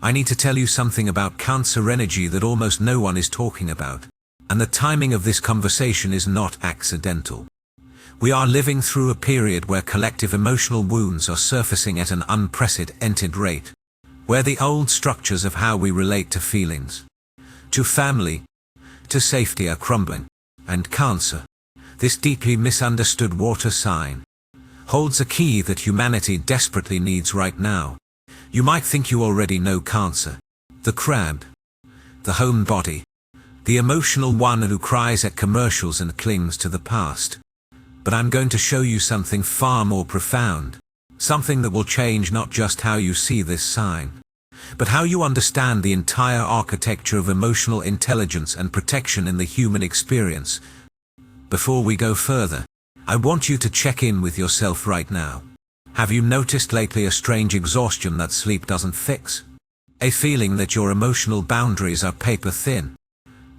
I need to tell you something about Cancer energy that almost no one is talking about. And the timing of this conversation is not accidental. We are living through a period where collective emotional wounds are surfacing at an unprecedented rate, where the old structures of how we relate to feelings, to family, to safety are crumbling, and Cancer, this deeply misunderstood water sign, holds a key that humanity desperately needs right now. You might think you already know Cancer, the crab, the homebody, the emotional one who cries at commercials and clings to the past. But I'm going to show you something far more profound, something that will change not just how you see this sign, but how you understand the entire architecture of emotional intelligence and protection in the human experience. Before we go further, I want you to check in with yourself right now. Have you noticed lately a strange exhaustion that sleep doesn't fix? A feeling that your emotional boundaries are paper thin?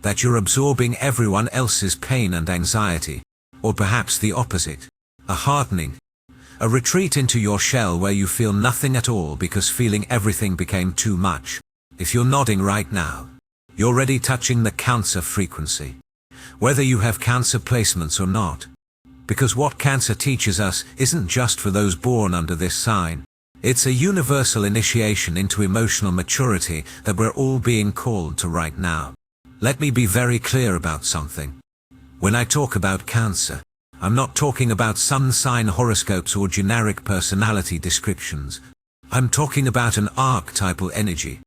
That you're absorbing everyone else's pain and anxiety? Or perhaps the opposite, a hardening, a retreat into your shell where you feel nothing at all because feeling everything became too much. If you're nodding right now, you're already touching the Cancer frequency, whether you have Cancer placements or not. Because what Cancer teaches us isn't just for those born under this sign. It's a universal initiation into emotional maturity that we're all being called to right now. Let me be very clear about something. When I talk about Cancer, I'm not talking about sun sign horoscopes or generic personality descriptions. I'm talking about an archetypal energy,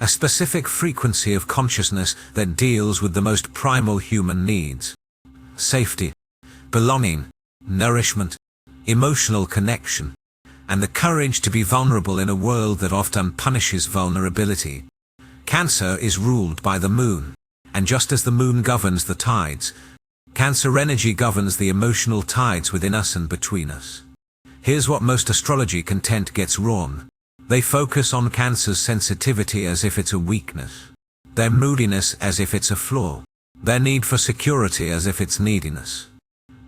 a specific frequency of consciousness that deals with the most primal human needs: safety, belonging, nourishment, emotional connection, and the courage to be vulnerable in a world that often punishes vulnerability. Cancer is ruled by the moon, and just as the moon governs the tides, Cancer energy governs the emotional tides within us and between us. Here's what most astrology content gets wrong. They focus on Cancer's sensitivity as if it's a weakness, their moodiness as if it's a flaw, their need for security as if it's neediness.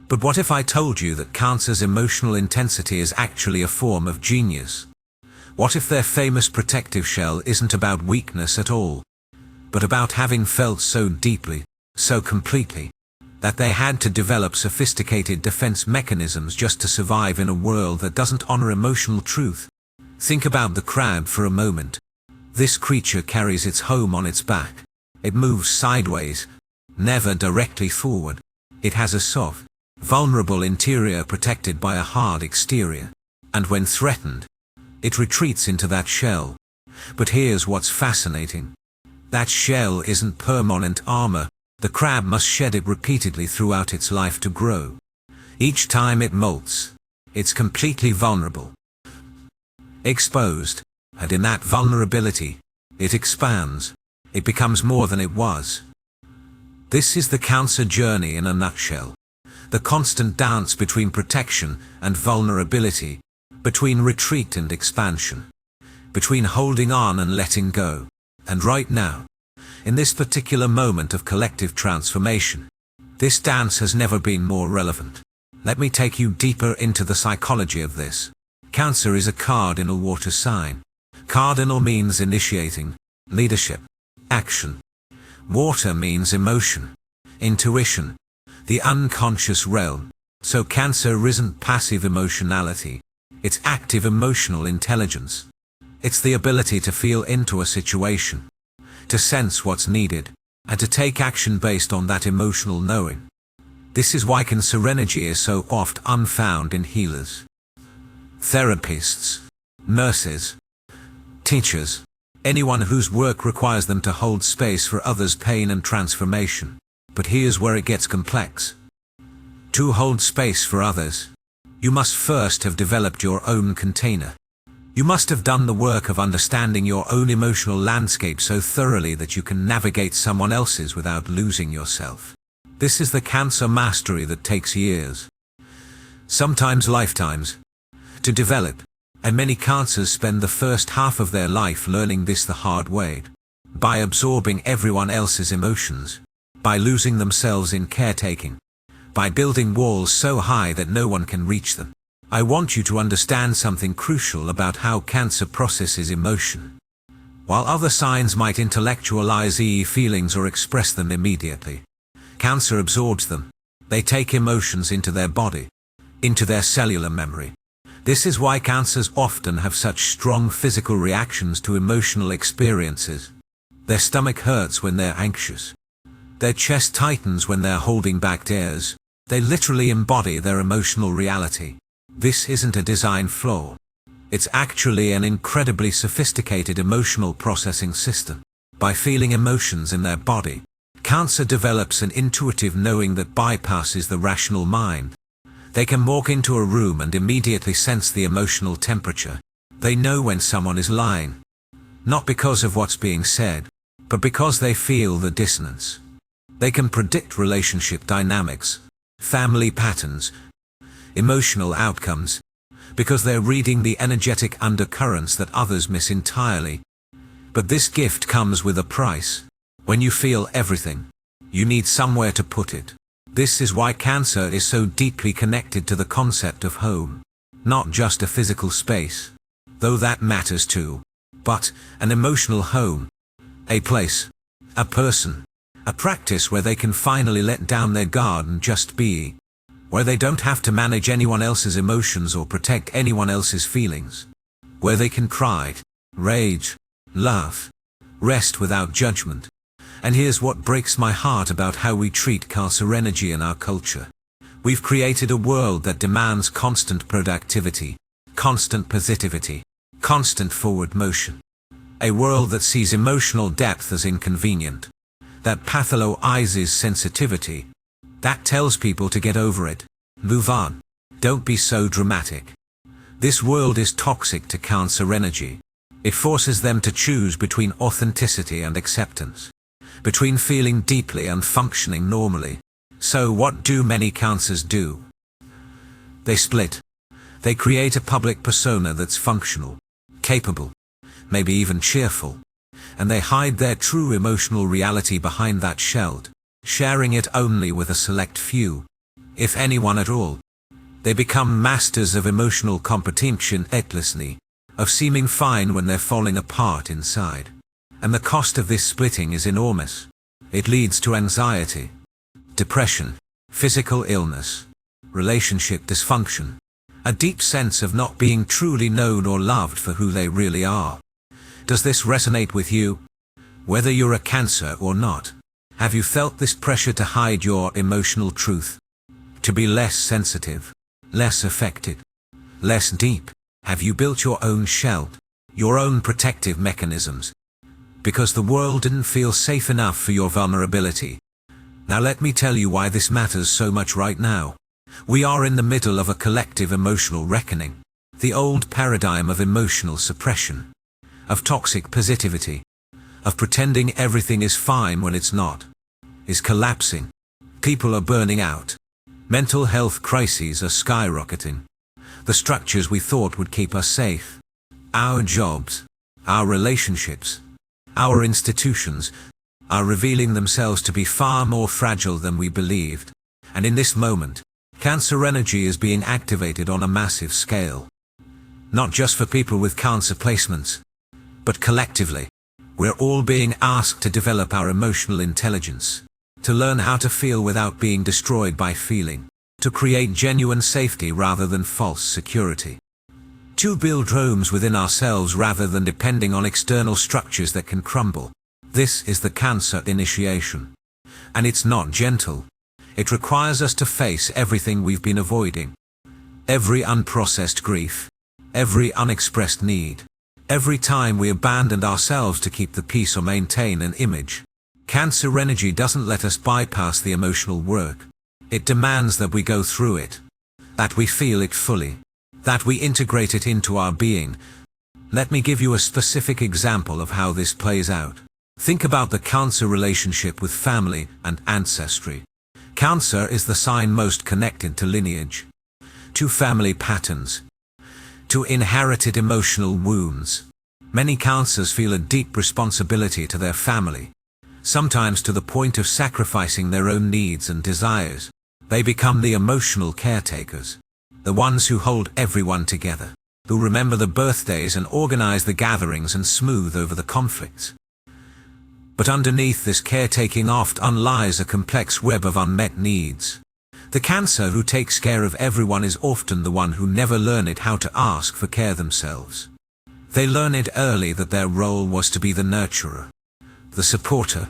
But what if I told you that Cancer's emotional intensity is actually a form of genius? What if their famous protective shell isn't about weakness at all, but about having felt so deeply, so completely, that they had to develop sophisticated defense mechanisms just to survive in a world that doesn't honor emotional truth? Think about the crab for a moment. This creature carries its home on its back. It moves sideways, never directly forward. It has a soft, vulnerable interior protected by a hard exterior. And when threatened, it retreats into that shell. But here's what's fascinating. That shell isn't permanent armor. The crab must shed it repeatedly throughout its life to grow. Each time it molts, it's completely vulnerable, exposed, and in that vulnerability, it expands. It becomes more than it was. This is the Cancer journey in a nutshell. The constant dance between protection and vulnerability, between retreat and expansion, between holding on and letting go. And right now, in this particular moment of collective transformation, this dance has never been more relevant. Let me take you deeper into the psychology of this. Cancer is a cardinal water sign. Cardinal means initiating, leadership, action. Water means emotion, intuition, the unconscious realm. So Cancer isn't passive emotionality, it's active emotional intelligence. It's the ability to feel into a situation, to sense what's needed, and to take action based on that emotional knowing. This is why Cancer energy is so oft unfound in healers, therapists, nurses, teachers, anyone whose work requires them to hold space for others' pain and transformation. But here's where it gets complex. To hold space for others, you must first have developed your own container. You must have done the work of understanding your own emotional landscape so thoroughly that you can navigate someone else's without losing yourself. This is the Cancer mastery that takes years, sometimes lifetimes, to develop, and many Cancers spend the first half of their life learning this the hard way, by absorbing everyone else's emotions, by losing themselves in caretaking, by building walls so high that no one can reach them. I want you to understand something crucial about how Cancer processes emotion. while other signs might intellectualize feelings or express them immediately. Cancer absorbs them. They take emotions into their body, into their cellular memory. This is why cancers often have such strong physical reactions to emotional experiences. Their stomach hurts when they're anxious. Their chest tightens when they're holding back tears. They literally embody their emotional reality. This isn't a design flaw. It's actually an incredibly sophisticated emotional processing system. By feeling emotions in their body, cancer develops an intuitive knowing that bypasses the rational mind. They can walk into a room and immediately sense the emotional temperature. They know when someone is lying. Not because of what's being said, but because they feel the dissonance. They can predict relationship dynamics, family patterns, emotional outcomes, because they're reading the energetic undercurrents that others miss entirely. But this gift comes with a price. When you feel everything, you need somewhere to put it. This is why cancer is so deeply connected to the concept of home. Not just a physical space, though that matters too, but an emotional home. A place, a person, a practice where they can finally let down their guard and just be. Where they don't have to manage anyone else's emotions or protect anyone else's feelings. Where they can cry, rage, laugh, rest without judgment. And here's what breaks my heart about how we treat cancer energy in our culture. We've created a world that demands constant productivity, constant positivity, constant forward motion. A world that sees emotional depth as inconvenient, that pathologizes sensitivity, that tells people to get over it, move on, don't be so dramatic. This world is toxic to cancer energy. It forces them to choose between authenticity and acceptance, between feeling deeply and functioning normally. So what do many cancers do? They split. They create a public persona that's functional, capable, maybe even cheerful, and they hide their true emotional reality behind that shell, sharing it only with a select few, if anyone at all. They become masters of emotional competition effortlessly, of seeming fine when they're falling apart inside. And the cost of this splitting is enormous. It leads to anxiety, depression, physical illness, relationship dysfunction, a deep sense of not being truly known or loved for who they really are. Does this resonate with you? Whether you're a cancer or not, have you felt this pressure to hide your emotional truth? To be less sensitive, less affected, less deep? Have you built your own shell, your own protective mechanisms, because the world didn't feel safe enough for your vulnerability? Now let me tell you why this matters so much right now. We are in the middle of a collective emotional reckoning. The old paradigm of emotional suppression, of toxic positivity, of pretending everything is fine when it's not, is collapsing. People are burning out. Mental health crises are skyrocketing. The structures we thought would keep us safe, our jobs, our relationships, our institutions, are revealing themselves to be far more fragile than we believed. And in this moment, cancer energy is being activated on a massive scale. Not just for people with cancer placements, but collectively. We're all being asked to develop our emotional intelligence, to learn how to feel without being destroyed by feeling, to create genuine safety rather than false security, to build homes within ourselves rather than depending on external structures that can crumble. This is the cancer initiation. And it's not gentle. It requires us to face everything we've been avoiding. Every unprocessed grief, every unexpressed need, every time we abandoned ourselves to keep the peace or maintain an image. Cancer energy doesn't let us bypass the emotional work. It demands that we go through it, that we feel it fully, that we integrate it into our being. Let me give you a specific example of how this plays out. Think about the Cancer relationship with family and ancestry. Cancer is the sign most connected to lineage, to family patterns, to inherited emotional wounds. Many Cancers feel a deep responsibility to their family, sometimes to the point of sacrificing their own needs and desires. They become the emotional caretakers, the ones who hold everyone together, who remember the birthdays and organize the gatherings and smooth over the conflicts. But underneath this caretaking often lies a complex web of unmet needs. The Cancer who takes care of everyone is often the one who never learned how to ask for care themselves. They learned early that their role was to be the nurturer, the supporter,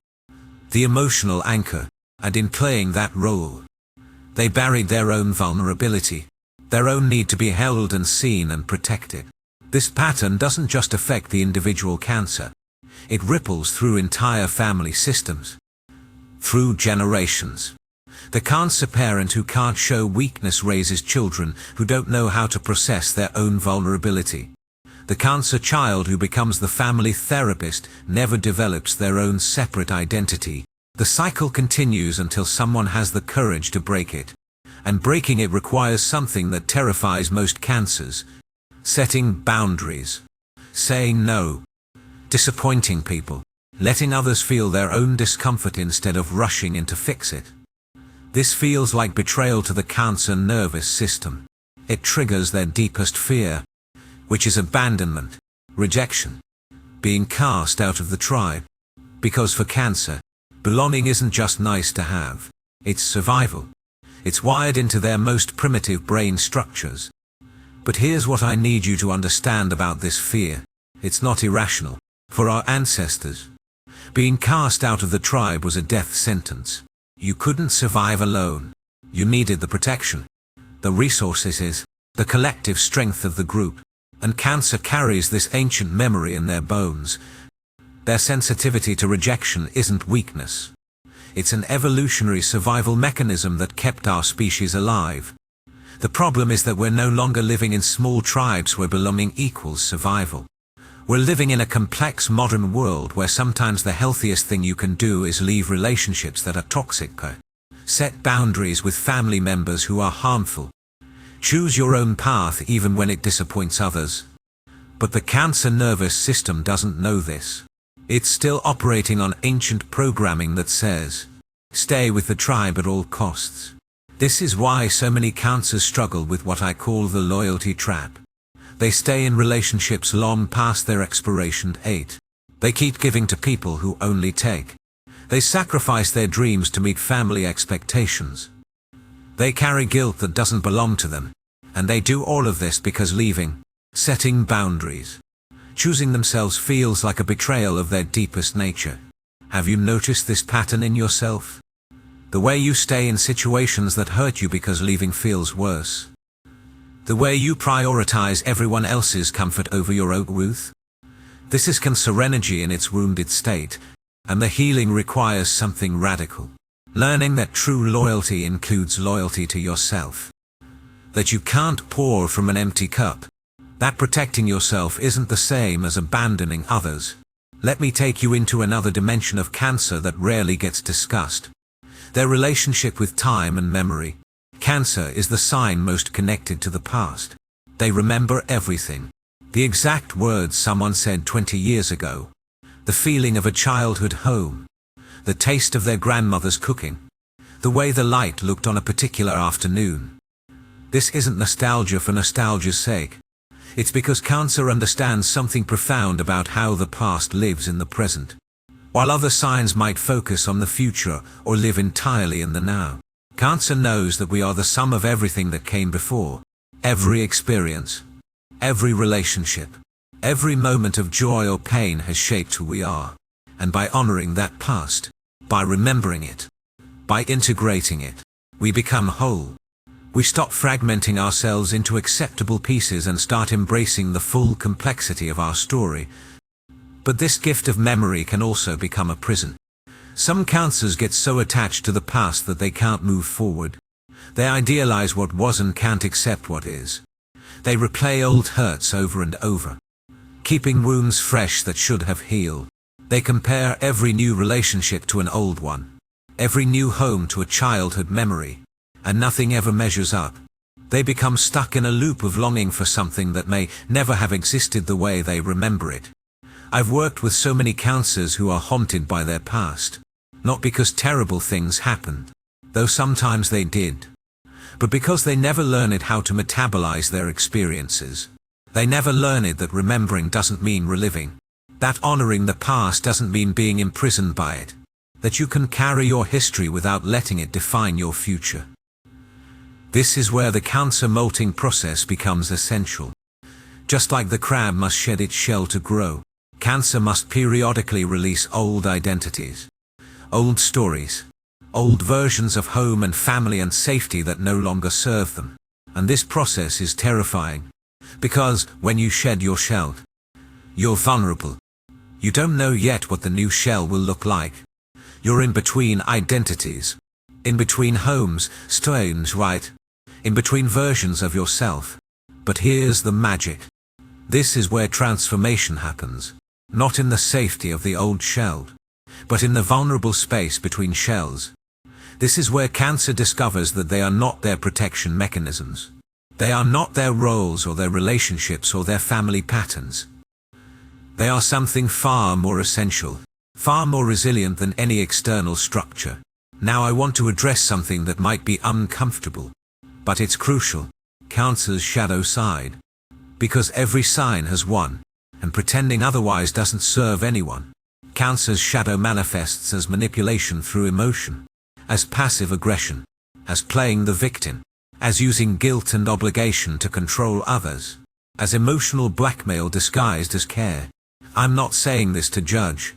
the emotional anchor, and in playing that role, they buried their own vulnerability, their own need to be held and seen and protected. This pattern doesn't just affect the individual Cancer. It ripples through entire family systems, through generations. The Cancer parent who can't show weakness raises children who don't know how to process their own vulnerability. The Cancer child who becomes the family therapist never develops their own separate identity. The cycle continues until someone has the courage to break it. And breaking it requires something that terrifies most Cancers: setting boundaries, saying no, disappointing people, letting others feel their own discomfort instead of rushing in to fix it. This feels like betrayal to the Cancer nervous system. It triggers their deepest fear, which is abandonment, rejection, being cast out of the tribe. Because for Cancer, belonging isn't just nice to have, it's survival. It's wired into their most primitive brain structures. But here's what I need you to understand about this fear. It's not irrational. For our ancestors, being cast out of the tribe was a death sentence. You couldn't survive alone. You needed the protection, the resources, the collective strength of the group. And Cancer carries this ancient memory in their bones. Their sensitivity to rejection isn't weakness. It's an evolutionary survival mechanism that kept our species alive. The problem is that we're no longer living in small tribes where belonging equals survival. We're living in a complex modern world where sometimes the healthiest thing you can do is leave relationships that are toxic. Set boundaries with family members who are harmful. Choose your own path even when it disappoints others. But the Cancer nervous system doesn't know this. It's still operating on ancient programming that says, stay with the tribe at all costs. This is why so many Cancers struggle with what I call the loyalty trap. They stay in relationships long past their expiration date. They keep giving to people who only take. They sacrifice their dreams to meet family expectations. They carry guilt that doesn't belong to them. And they do all of this because leaving, setting boundaries, choosing themselves feels like a betrayal of their deepest nature. Have you noticed this pattern in yourself? The way you stay in situations that hurt you because leaving feels worse. The way you prioritize everyone else's comfort over your own truth. This is Cancer energy in its wounded state, and the healing requires something radical. Learning that true loyalty includes loyalty to yourself. That you can't pour from an empty cup. That protecting yourself isn't the same as abandoning others. Let me take you into another dimension of Cancer that rarely gets discussed. Their relationship with time and memory. Cancer is the sign most connected to the past. They remember everything. The exact words someone said 20 years ago. The feeling of a childhood home. The taste of their grandmother's cooking. The way the light looked on a particular afternoon. This isn't nostalgia for nostalgia's sake. It's because Cancer understands something profound about how the past lives in the present. While other signs might focus on the future or live entirely in the now. Cancer knows that we are the sum of everything that came before. Every experience, every relationship, every moment of joy or pain has shaped who we are. And by honoring that past, by remembering it, by integrating it, we become whole. We stop fragmenting ourselves into acceptable pieces and start embracing the full complexity of our story. But this gift of memory can also become a prison. Some Cancers get so attached to the past that they can't move forward. They idealize what was and can't accept what is. They replay old hurts over and over, keeping wounds fresh that should have healed. They compare every new relationship to an old one, every new home to a childhood memory, and nothing ever measures up. They become stuck in a loop of longing for something that may never have existed the way they remember it. I've worked with so many Cancers who are haunted by their past. Not because terrible things happened, though sometimes they did, but because they never learned how to metabolize their experiences. They never learned that remembering doesn't mean reliving. That honoring the past doesn't mean being imprisoned by it. That you can carry your history without letting it define your future. This is where the Cancer molting process becomes essential. Just like the crab must shed its shell to grow, Cancer must periodically release old identities, old stories, old versions of home and family and safety that no longer serve them. And this process is terrifying, because when you shed your shell, you're vulnerable. You don't know yet what the new shell will look like. You're in between identities, in between homes, stones, right? In between versions of yourself. But here's the magic. This is where transformation happens, not in the safety of the old shell, but in the vulnerable space between shells. This is where Cancer discovers that they are not their protection mechanisms. They are not their roles or their relationships or their family patterns. They are something far more essential, far more resilient than any external structure. Now I want to address something that might be uncomfortable, but it's crucial: Cancer's shadow side. Because every sign has one, and pretending otherwise doesn't serve anyone. Cancer's shadow manifests as manipulation through emotion, as passive aggression, as playing the victim, as using guilt and obligation to control others, as emotional blackmail disguised as care. I'm not saying this to judge.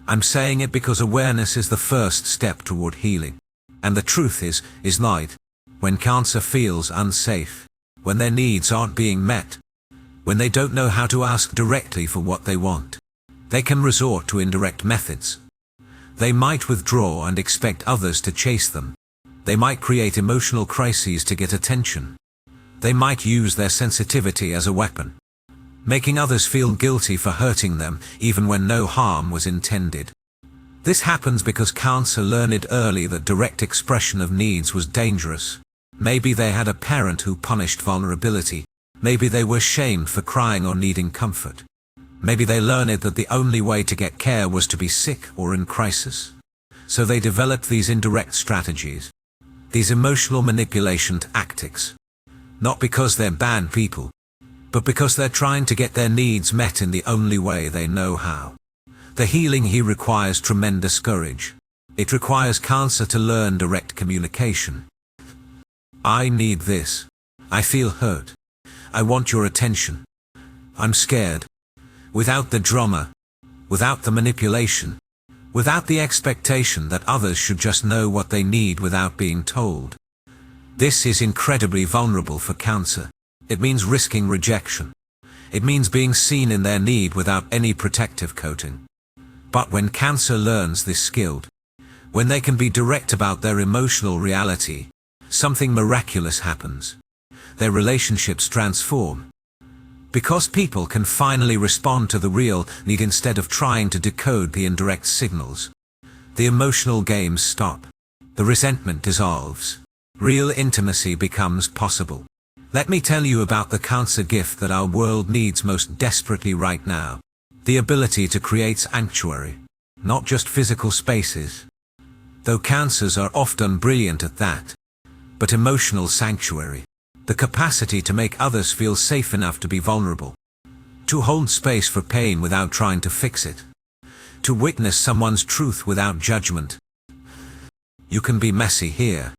I'm saying it because awareness is the first step toward healing. And the truth is light. When Cancer feels unsafe, when their needs aren't being met, when they don't know how to ask directly for what they want, they can resort to indirect methods. They might withdraw and expect others to chase them. They might create emotional crises to get attention. They might use their sensitivity as a weapon, making others feel guilty for hurting them even when no harm was intended. This happens because Cancer learned early that direct expression of needs was dangerous. Maybe they had a parent who punished vulnerability. Maybe they were shamed for crying or needing comfort. Maybe they learned that the only way to get care was to be sick or in crisis. So they developed these indirect strategies, these emotional manipulation tactics. Not because they're bad people, but because they're trying to get their needs met in the only way they know how. The healing here requires tremendous courage. It requires Cancer to learn direct communication. I need this. I feel hurt. I want your attention. I'm scared. Without the drama, without the manipulation, without the expectation that others should just know what they need without being told. This is incredibly vulnerable for Cancer. It means risking rejection. It means being seen in their need without any protective coating. But when Cancer learns this skill, when they can be direct about their emotional reality, something miraculous happens. Their relationships transform. Because people can finally respond to the real need instead of trying to decode the indirect signals. The emotional games stop. The resentment dissolves. Real intimacy becomes possible. Let me tell you about the Cancer gift that our world needs most desperately right now. The ability to create sanctuary, not just physical spaces. Though Cancers are often brilliant at that. But emotional sanctuary. The capacity to make others feel safe enough to be vulnerable. To hold space for pain without trying to fix it. To witness someone's truth without judgment. You can be messy here.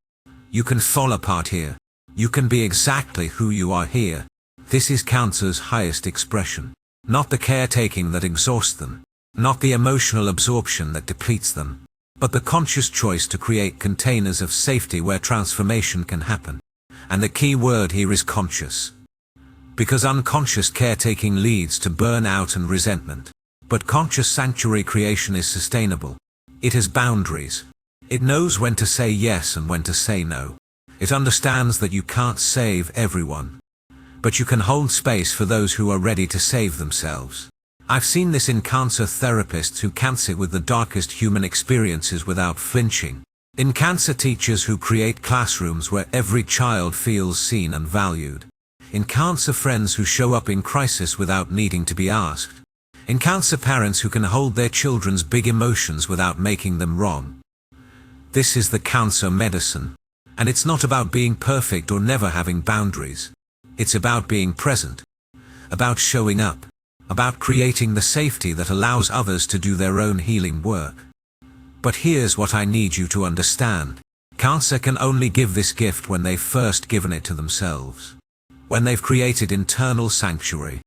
You can fall apart here. You can be exactly who you are here. This is Cancer's highest expression. Not the caretaking that exhausts them. Not the emotional absorption that depletes them. But the conscious choice to create containers of safety where transformation can happen. And the key word here is conscious. Because unconscious caretaking leads to burnout and resentment. But conscious sanctuary creation is sustainable. It has boundaries. It knows when to say yes and when to say no. It understands that you can't save everyone. But you can hold space for those who are ready to save themselves. I've seen this in Cancer therapists who can sit with the darkest human experiences without flinching. In Cancer teachers who create classrooms where every child feels seen and valued. In Cancer friends who show up in crisis without needing to be asked. In Cancer parents who can hold their children's big emotions without making them wrong. This is the Cancer medicine. And it's not about being perfect or never having boundaries. It's about being present. about showing up, about creating the safety that allows others to do their own healing work. But here's what I need you to understand. Cancer can only give this gift when they've first given it to themselves. When they've created internal sanctuary.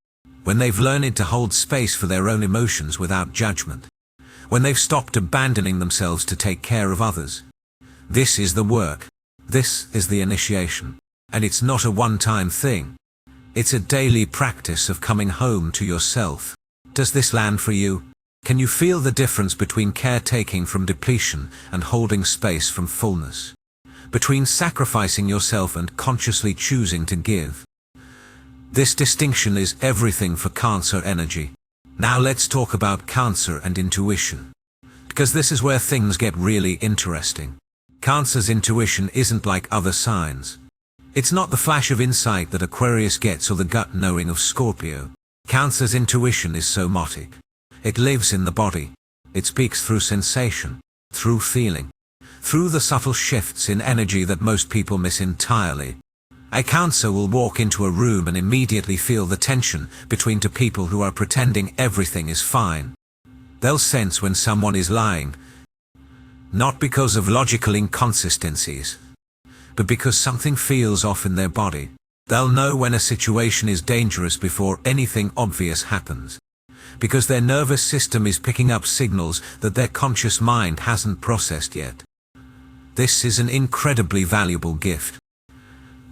When they've learned to hold space for their own emotions without judgment. When they've stopped abandoning themselves to take care of others. This is the work. This is the initiation. And it's not a one-time thing. It's a daily practice of coming home to yourself. Does this land for you? Can you feel the difference between caretaking from depletion and holding space from fullness? Between sacrificing yourself and consciously choosing to give? This distinction is everything for Cancer energy. Now let's talk about Cancer and intuition. Because this is where things get really interesting. Cancer's intuition isn't like other signs. It's not the flash of insight that Aquarius gets or the gut knowing of Scorpio. Cancer's intuition is somatic. It lives in the body. It speaks through sensation, through feeling, through the subtle shifts in energy that most people miss entirely. A Cancer will walk into a room and immediately feel the tension between two people who are pretending everything is fine. They'll sense when someone is lying, not because of logical inconsistencies, but because something feels off in their body. They'll know when a situation is dangerous before anything obvious happens, because their nervous system is picking up signals that their conscious mind hasn't processed yet. This is an incredibly valuable gift.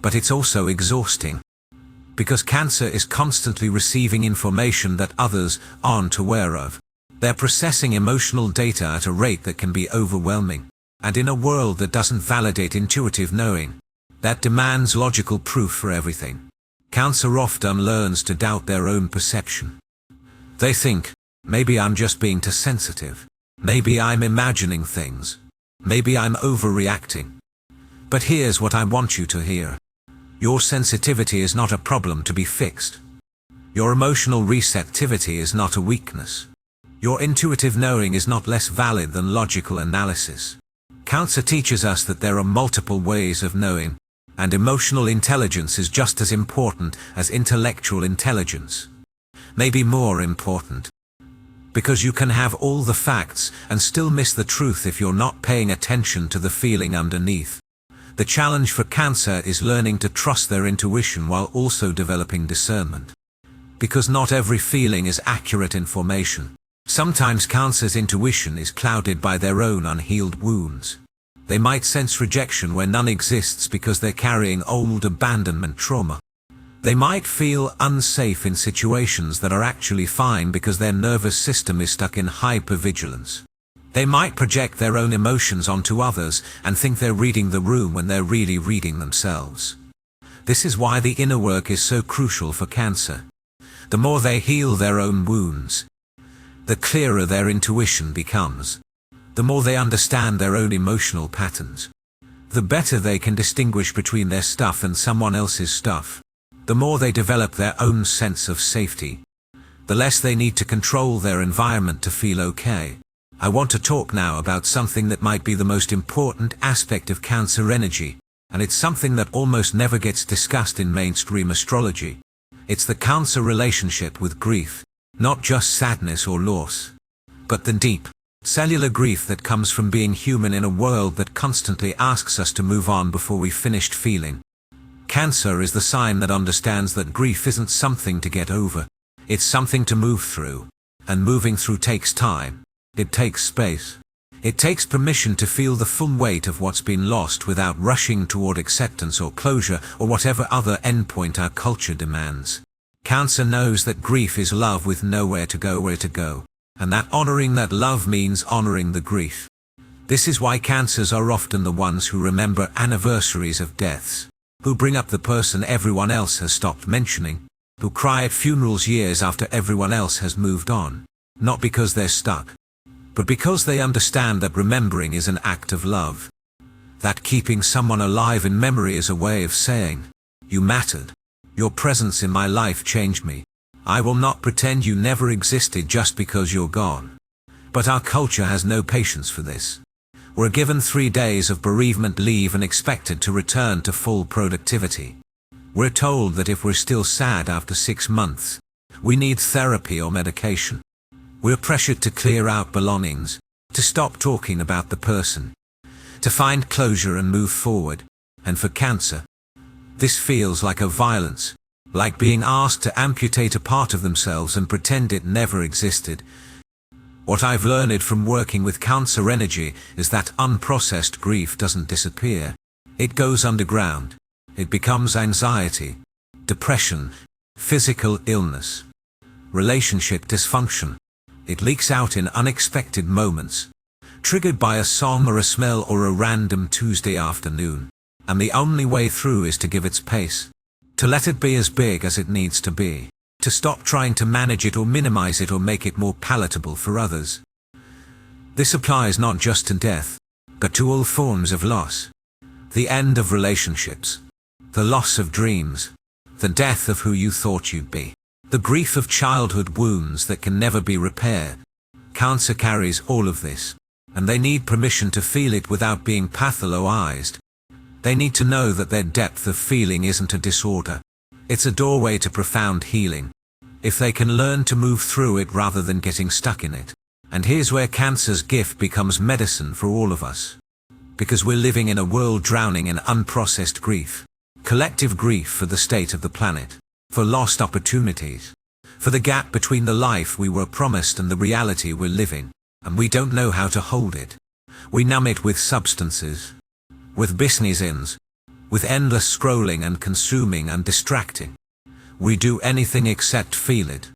But it's also exhausting, because Cancer is constantly receiving information that others aren't aware of. They're processing emotional data at a rate that can be overwhelming. And in a world that doesn't validate intuitive knowing, that demands logical proof for everything, Cancer often learns to doubt their own perception. They think, maybe I'm just being too sensitive. Maybe I'm imagining things. Maybe I'm overreacting. But here's what I want you to hear. Your sensitivity is not a problem to be fixed. Your emotional receptivity is not a weakness. Your intuitive knowing is not less valid than logical analysis. Cancer teaches us that there are multiple ways of knowing, and emotional intelligence is just as important as intellectual intelligence. Maybe more important. Because you can have all the facts and still miss the truth if you're not paying attention to the feeling underneath. The challenge for Cancer is learning to trust their intuition while also developing discernment. Because not every feeling is accurate information. Sometimes Cancer's intuition is clouded by their own unhealed wounds. They might sense rejection where none exists because they're carrying old abandonment trauma. They might feel unsafe in situations that are actually fine because their nervous system is stuck in hypervigilance. They might project their own emotions onto others and think they're reading the room when they're really reading themselves. This is why the inner work is so crucial for Cancer. The more they heal their own wounds, the clearer their intuition becomes. The more they understand their own emotional patterns, the better they can distinguish between their stuff and someone else's stuff. The more they develop their own sense of safety, the less they need to control their environment to feel okay. I want to talk now about something that might be the most important aspect of Cancer energy, and it's something that almost never gets discussed in mainstream astrology. It's the Cancer relationship with grief. Not just sadness or loss, but the deep, cellular grief that comes from being human in a world that constantly asks us to move on before we've finished feeling. Cancer is the sign that understands that grief isn't something to get over. It's something to move through. And moving through takes time. It takes space. It takes permission to feel the full weight of what's been lost without rushing toward acceptance or closure or whatever other endpoint our culture demands. Cancer knows that grief is love with nowhere to go, and that honoring that love means honoring the grief. This is why Cancers are often the ones who remember anniversaries of deaths, who bring up the person everyone else has stopped mentioning, who cry at funerals years after everyone else has moved on, not because they're stuck, but because they understand that remembering is an act of love. That keeping someone alive in memory is a way of saying, you mattered. Your presence in my life changed me. I will not pretend you never existed just because you're gone. But our culture has no patience for this. We're given 3 days of bereavement leave and expected to return to full productivity. We're told that if we're still sad after 6 months, We need therapy or medication. We're pressured to clear out belongings, to stop talking about the person, to find closure and move forward. And for Cancer, this feels like a violence, like being asked to amputate a part of themselves and pretend it never existed. What I've learned from working with Cancer energy is that unprocessed grief doesn't disappear. It goes underground. It becomes anxiety, depression, physical illness, relationship dysfunction. It leaks out in unexpected moments, triggered by a song or a smell or a random Tuesday afternoon. And the only way through is to give it space, to let it be as big as it needs to be, to stop trying to manage it or minimize it or make it more palatable for others. This applies not just to death, but to all forms of loss. The end of relationships, the loss of dreams, the death of who you thought you'd be, the grief of childhood wounds that can never be repaired. Cancer carries all of this, and they need permission to feel it without being pathologized. They need to know that their depth of feeling isn't a disorder. It's a doorway to profound healing, if they can learn to move through it rather than getting stuck in it. And here's where Cancer's gift becomes medicine for all of us. Because we're living in a world drowning in unprocessed grief. Collective grief for the state of the planet, for lost opportunities, for the gap between the life we were promised and the reality we're living, and we don't know how to hold it. We numb it with substances, with business ends, with endless scrolling and consuming and distracting. We do anything except feel it.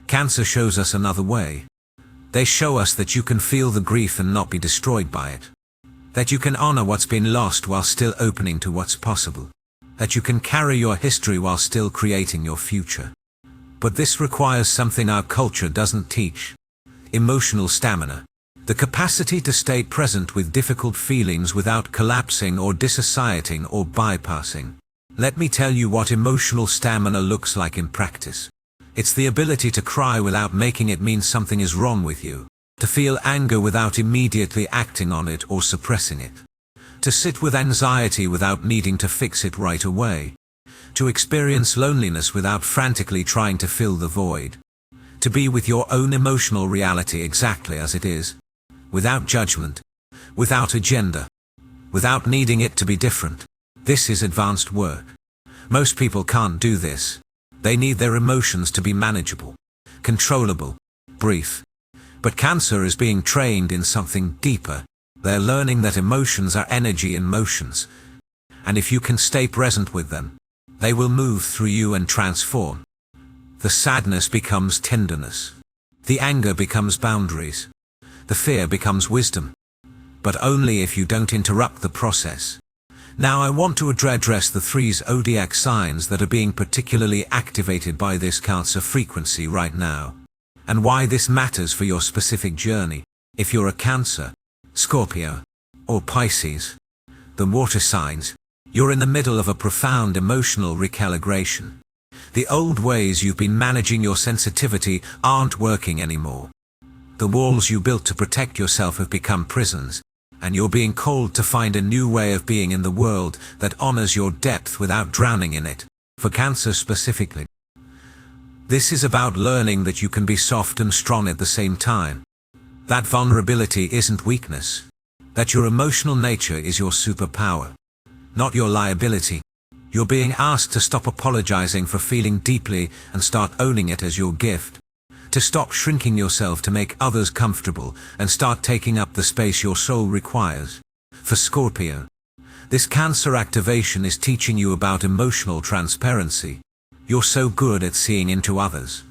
Cancer shows us another way. They show us that you can feel the grief and not be destroyed by it. That you can honor what's been lost while still opening to what's possible. That you can carry your history while still creating your future. But this requires something our culture doesn't teach. Emotional stamina. The capacity to stay present with difficult feelings without collapsing or dissociating or bypassing. Let me tell you what emotional stamina looks like in practice. It's the ability to cry without making it mean something is wrong with you. To feel anger without immediately acting on it or suppressing it. To sit with anxiety without needing to fix it right away. To experience loneliness without frantically trying to fill the void. To be with your own emotional reality exactly as it is. Without judgment, without agenda, without needing it to be different. This is advanced work. Most people can't do this. They need their emotions to be manageable, controllable, brief. But Cancer is being trained in something deeper. They're learning that emotions are energy in motions. And if you can stay present with them, they will move through you and transform. The sadness becomes tenderness. The anger becomes boundaries. The fear becomes wisdom. But only if you don't interrupt the process. Now I want to address the 3 Zodiac signs that are being particularly activated by this Cancer frequency right now. And why this matters for your specific journey. If you're a Cancer, Scorpio, or Pisces, the water signs, you're in the middle of a profound emotional recalibration. The old ways you've been managing your sensitivity aren't working anymore. The walls you built to protect yourself have become prisons, and you're being called to find a new way of being in the world that honors your depth without drowning in it. For Cancer specifically, this is about learning that you can be soft and strong at the same time. That vulnerability isn't weakness. That your emotional nature is your superpower, not your liability. You're being asked to stop apologizing for feeling deeply and start owning it as your gift. To stop shrinking yourself to make others comfortable and start taking up the space your soul requires. For Scorpio, this Cancer activation is teaching you about emotional transparency. You're so good at seeing into others,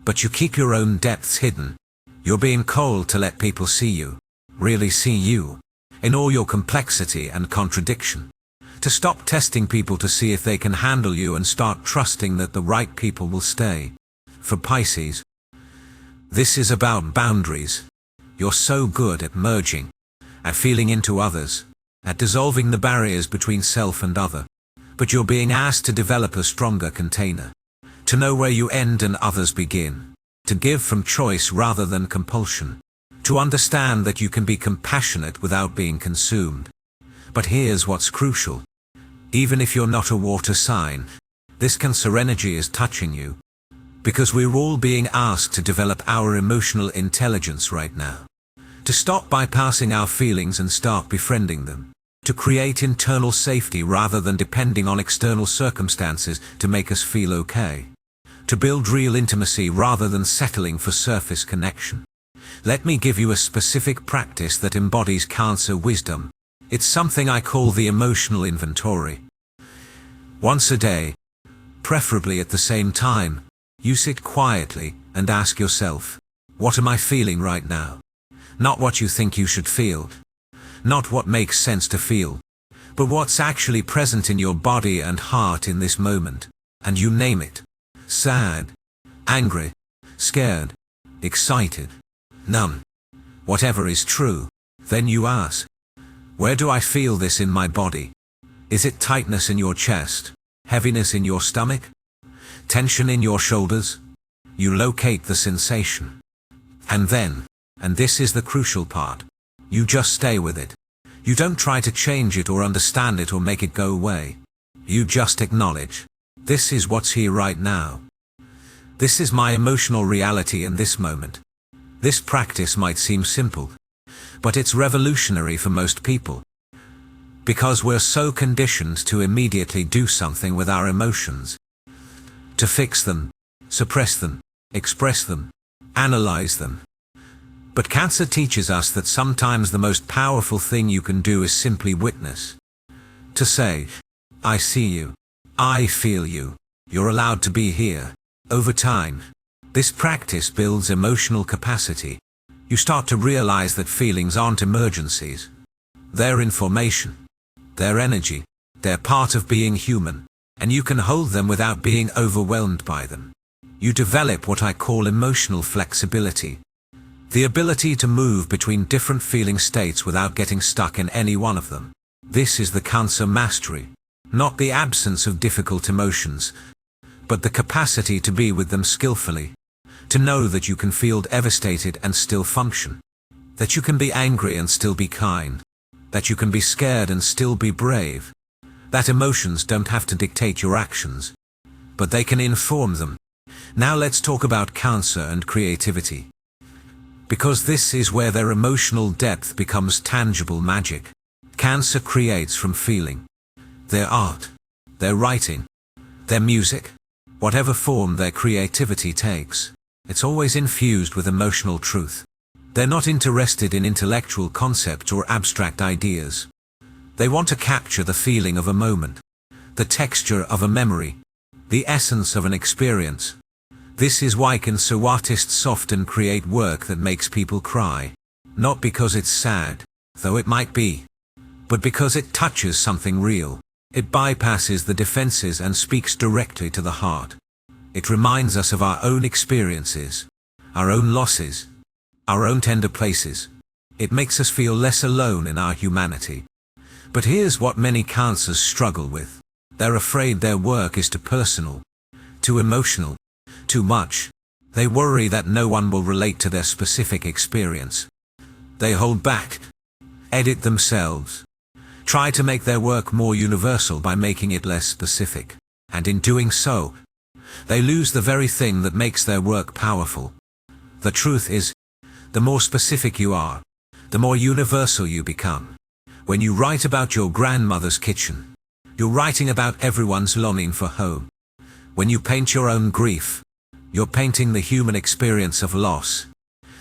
but you keep your own depths hidden. You're being called to let people see you, really see you, in all your complexity and contradiction. To stop testing people to see if they can handle you and start trusting that the right people will stay. For Pisces, this is about boundaries. You're so good at merging, at feeling into others, at dissolving the barriers between self and other. But you're being asked to develop a stronger container. To know where you end and others begin. To give from choice rather than compulsion. To understand that you can be compassionate without being consumed. But here's what's crucial. Even if you're not a water sign, this Cancer energy is touching you. Because we're all being asked to develop our emotional intelligence right now. To stop bypassing our feelings and start befriending them. To create internal safety rather than depending on external circumstances to make us feel okay. To build real intimacy rather than settling for surface connection. Let me give you a specific practice that embodies Cancer wisdom. It's something I call the emotional inventory. Once a day, preferably at the same time, you sit quietly and ask yourself, what am I feeling right now? Not what you think you should feel. Not what makes sense to feel. But what's actually present in your body and heart in this moment. And you name it. Sad, angry, scared, excited, numb. Whatever is true. Then you ask, where do I feel this in my body? Is it tightness in your chest? Heaviness in your stomach? Tension in your shoulders? You locate the sensation. And then, and this is the crucial part, you just stay with it. You don't try to change it or understand it or make it go away. You just acknowledge, this is what's here right now. This is my emotional reality in this moment. This practice might seem simple, but it's revolutionary for most people. Because we're so conditioned to immediately do something with our emotions. To fix them, suppress them, express them, analyze them. But Cancer teaches us that sometimes the most powerful thing you can do is simply witness. To say, I see you. I feel you. You're allowed to be here. Over time, this practice builds emotional capacity. You start to realize that feelings aren't emergencies. They're information. They're energy. They're part of being human. And you can hold them without being overwhelmed by them. You develop what I call emotional flexibility. The ability to move between different feeling states without getting stuck in any one of them. This is the Cancer mastery. Not the absence of difficult emotions, but the capacity to be with them skillfully. To know that you can feel devastated and still function. That you can be angry and still be kind. That you can be scared and still be brave. That emotions don't have to dictate your actions, but they can inform them. Now let's talk about Cancer and creativity. Because this is where their emotional depth becomes tangible magic. Cancer creates from feeling. Their art, their writing, their music, whatever form their creativity takes, it's always infused with emotional truth. They're not interested in intellectual concepts or abstract ideas. They want to capture the feeling of a moment, the texture of a memory, the essence of an experience. This is why Cancer artists often create work that makes people cry. Not because it's sad, though it might be, but because it touches something real. It bypasses the defenses and speaks directly to the heart. It reminds us of our own experiences, our own losses, our own tender places. It makes us feel less alone in our humanity. But here's what many Cancers struggle with. They're afraid their work is too personal, too emotional, too much. They worry that no one will relate to their specific experience. They hold back, edit themselves, try to make their work more universal by making it less specific. And in doing so, they lose the very thing that makes their work powerful. The truth is, the more specific you are, the more universal you become. When you write about your grandmother's kitchen, you're writing about everyone's longing for home. When you paint your own grief, you're painting the human experience of loss.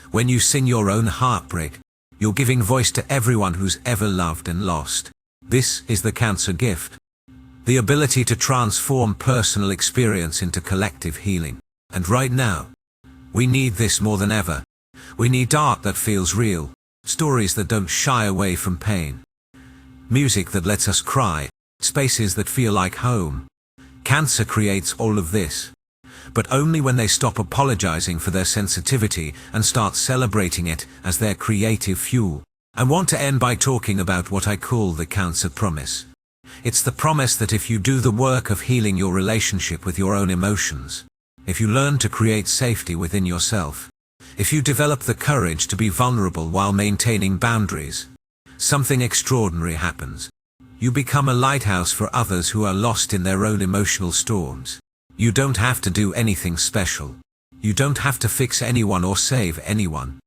When you sing your own heartbreak, you're giving voice to everyone who's ever loved and lost. This is the Cancer gift. The ability to transform personal experience into collective healing. And right now, we need this more than ever. We need art that feels real, stories that don't shy away from pain, music that lets us cry, spaces that feel like home. Cancer creates all of this, but only when they stop apologizing for their sensitivity and start celebrating it as their creative fuel. I want to end by talking about what I call the Cancer promise. It's the promise that if you do the work of healing your relationship with your own emotions, if you learn to create safety within yourself, if you develop the courage to be vulnerable while maintaining boundaries, something extraordinary happens. You become a lighthouse for others who are lost in their own emotional storms. You don't have to do anything special. You don't have to fix anyone or save anyone.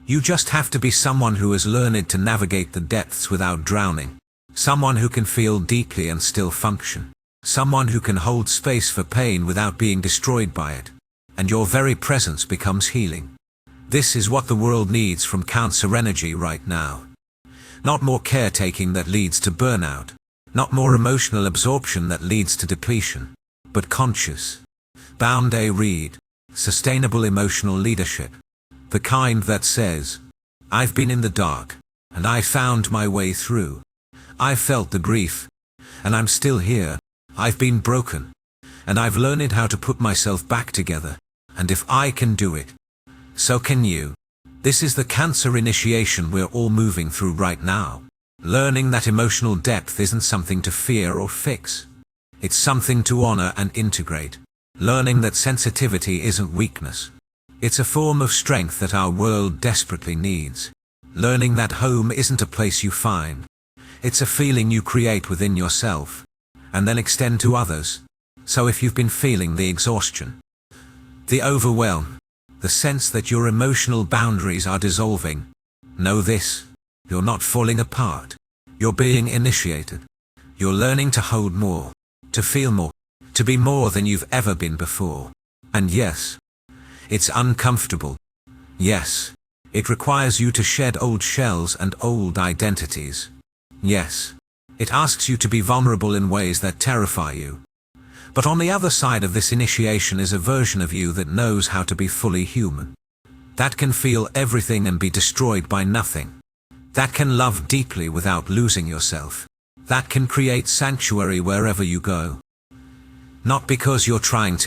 You just have to be someone who has learned to navigate the depths without drowning. Someone who can feel deeply and still function. Someone who can hold space for pain without being destroyed by it. And your very presence becomes healing. This is what the world needs from Cancer energy right now. Not more caretaking that leads to burnout. Not more emotional absorption that leads to depletion. But conscious, boundary, sustainable emotional leadership. The kind that says, I've been in the dark, and I found my way through. I've felt the grief, and I'm still here. I've been broken, and I've learned how to put myself back together. And if I can do it, so can you. This is the Cancer initiation we're all moving through right now. Learning that emotional depth isn't something to fear or fix. It's something to honor and integrate. Learning that sensitivity isn't weakness. It's a form of strength that our world desperately needs. Learning that home isn't a place you find. It's a feeling you create within yourself, and then extend to others. So if you've been feeling the exhaustion, the overwhelm, the sense that your emotional boundaries are dissolving, know this: you're not falling apart. You're being initiated. You're learning to hold more, to feel more, to be more than you've ever been before. And yes, it's uncomfortable. Yes, it requires you to shed old shells and old identities. Yes, it asks you to be vulnerable in ways that terrify you. But on the other side of this initiation is a version of you that knows how to be fully human. That can feel everything and be destroyed by nothing. That can love deeply without losing yourself. That can create sanctuary wherever you go. Not because you're trying to,